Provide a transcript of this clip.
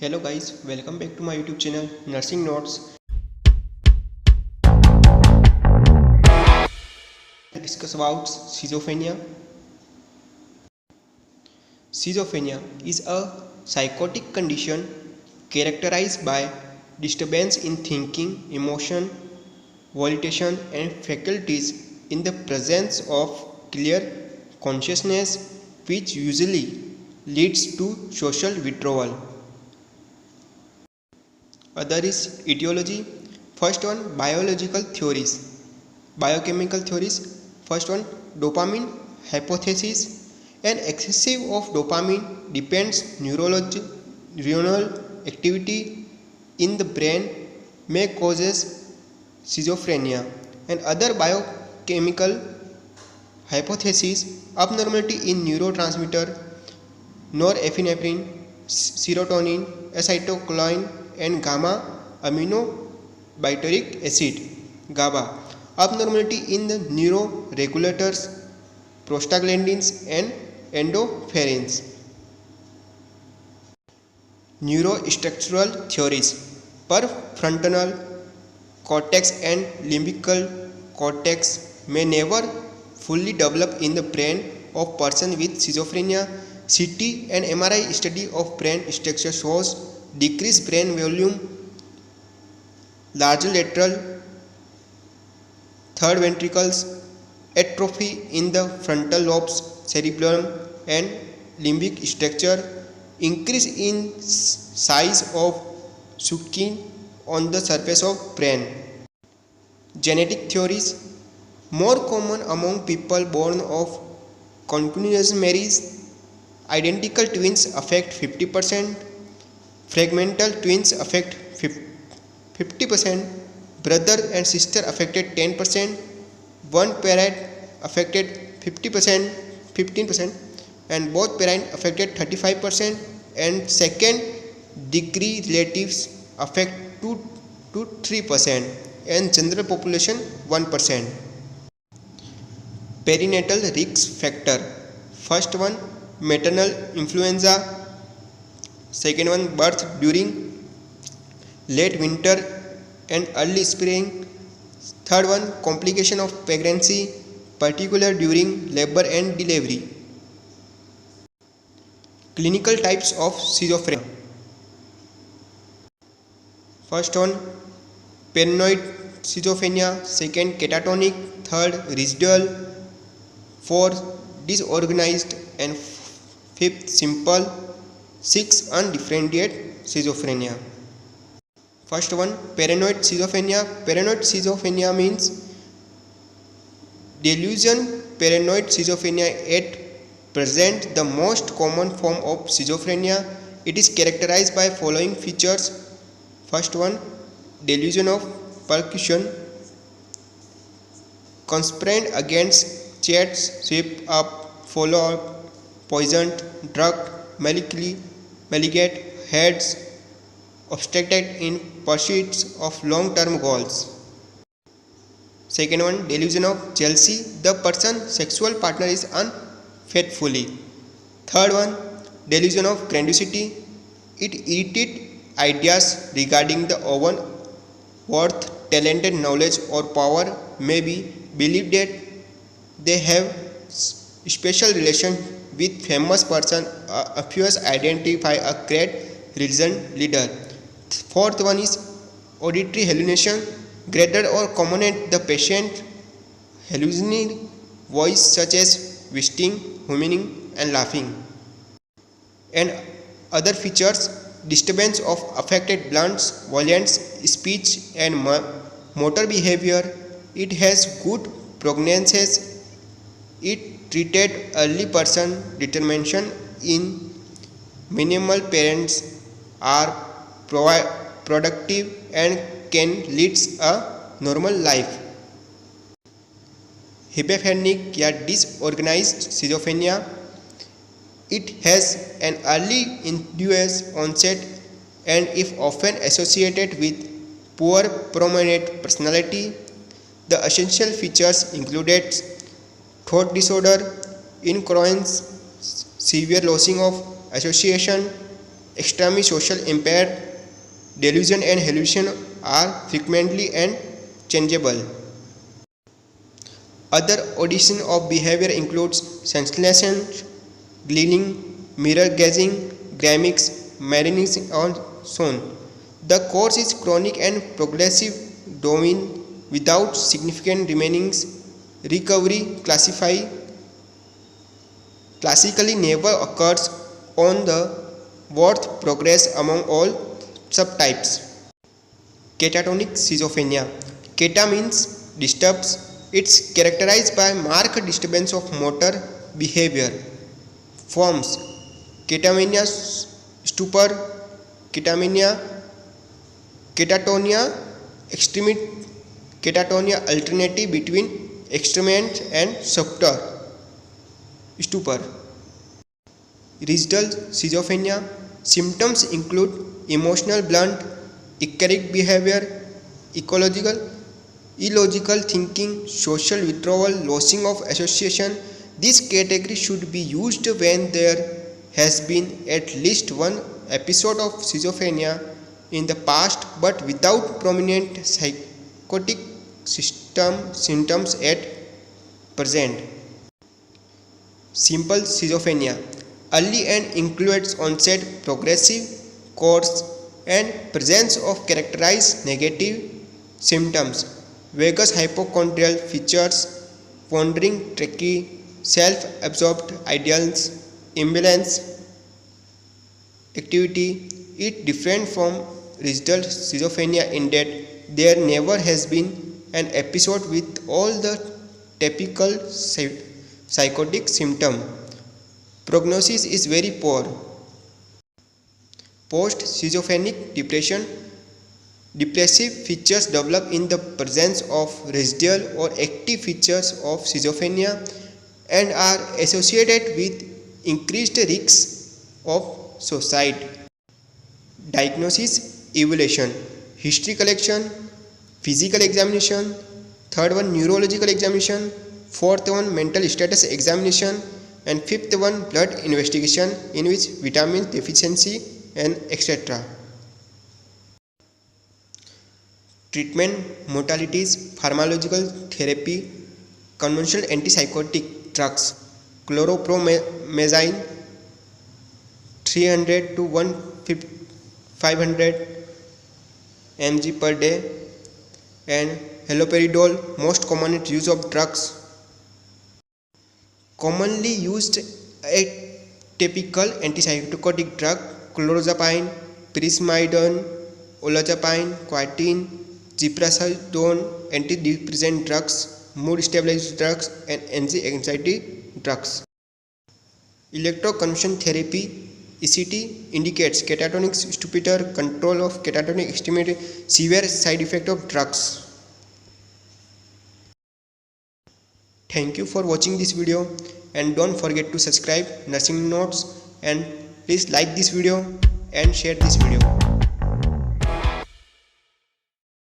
Hello guys, welcome back to my YouTube channel Nursing Notes. Discuss about schizophrenia. Schizophrenia is a psychotic condition characterized by disturbance in thinking, emotion, volition and faculties in the presence of clear consciousness, which usually leads to social withdrawal. Other is etiology. First one, biological theories, biochemical theories. First one, dopamine hypothesis. An excessive of dopamine depends neuronal activity in the brain may causes schizophrenia. And other biochemical hypothesis, abnormality in neurotransmitter norepinephrine, serotonin, acetylcholine and gamma aminobutyric acid GABA, abnormality in the neuroregulators prostaglandins and endopharins. Neurostructural theories, prefrontal cortex and limbical cortex may never fully develop in the brain of person with schizophrenia. CT and MRI study of brain structure shows decreased brain volume, larger lateral third ventricles, atrophy in the frontal lobes, cerebellum and limbic structure, increase in size of skin on the surface of brain. Genetic theories, more common among people born of concupiscence marriage. Identical twins affect 50%, fragmental twins affect 50%, brother and sister affected 10%, one parent affected 15%, and both parents affected 35%, and second degree relatives affect 2 to 3%, and general population 1%. Perinatal risk factor. First one, maternal influenza. Second one, birth during late winter and early spring. Third one, complication of pregnancy, particularly during labor and delivery. Clinical types of schizophrenia. First one, paranoid schizophrenia. Second, catatonic. Third, residual. Fourth, disorganized. And fifth, simple. 6, undifferentiated schizophrenia. First one, paranoid schizophrenia. Paranoid schizophrenia means delusion. Paranoid schizophrenia at present the most common form of schizophrenia. It is characterized by following features. First one, delusion of persecution, conspiring against chats, sweep up, follow up, poisoned, drug, malignant heads, obstructed in pursuits of long-term goals. Second one, delusion of jealousy, the person's sexual partner is unfaithfully. Third one, delusion of grandiosity, it irritates ideas regarding the own worth, talented knowledge or power may be believed that they have special relation with famous person, appears identify a great religion leader. Fourth one is auditory hallucination, greater or common at the patient hallucinating voice such as whistling, humming and laughing. And other features, disturbance of affected blunts, violence, speech and motor behavior. It has good prognosis. It treated early person determination in minimal parents are productive and can lead a normal life. Hypophrenic या disorganized schizophrenia, it has an early induced onset and is often associated with poor prominent personality. The essential features included thought disorder, incoherence, severe losing of association, extremely social impaired, delusion and hallucination are frequently and changeable. Other conditions of behavior includes senselessness, gleaning, mirror gazing, grammics, madness, and so on. The course is chronic and progressive domain without significant remaining recovery. Classically never occurs on the worth progress among all subtypes. Catatonic schizophrenia. Cata means disturbs. It's characterized by marked disturbance of motor behavior. Forms: catamania, stupor, catamania, catatonia, extreme catatonia, alternative between extremement and stupor. Residual schizophrenia. Symptoms include emotional blunt, erratic behavior, illogical thinking, social withdrawal, losing of association. This category should be used when there has been at least one episode of schizophrenia in the past but without prominent psychotic symptoms at present. Simple schizophrenia. Early and includes onset, progressive course, and presence of characterized negative symptoms. Vagus hypochondrial features, wandering trachea, self-absorbed ideals, imbalance activity. It different from residual schizophrenia in that there never has been an episode with all the typical psychotic symptoms. Prognosis is very poor. Post-schizophrenic depression. Depressive features develop in the presence of residual or active features of schizophrenia and are associated with increased risks of suicide. Diagnosis, evaluation, history collection, physical examination, third one neurological examination, fourth one mental status examination, and fifth one blood investigation in which vitamin deficiency and etc. Treatment modalities: pharmacological therapy, conventional antipsychotic drugs, chlorpromazine 300 to 500 mg per day, and haloperidol, most common use of drugs. Commonly used atypical antipsychotic drug: chlorozapine, pyrimidine, olanzapine, quinine, ziprasidone, antidepressant drugs, mood stabilizing drugs, and anti-anxiety drugs. Electroconvulsion therapy ECT indicates catatonic stupor, control of catatonic extremity, severe side effect of drugs. Thank you for watching this video, and don't forget to subscribe Nursing Notes, and please like this video and share this video.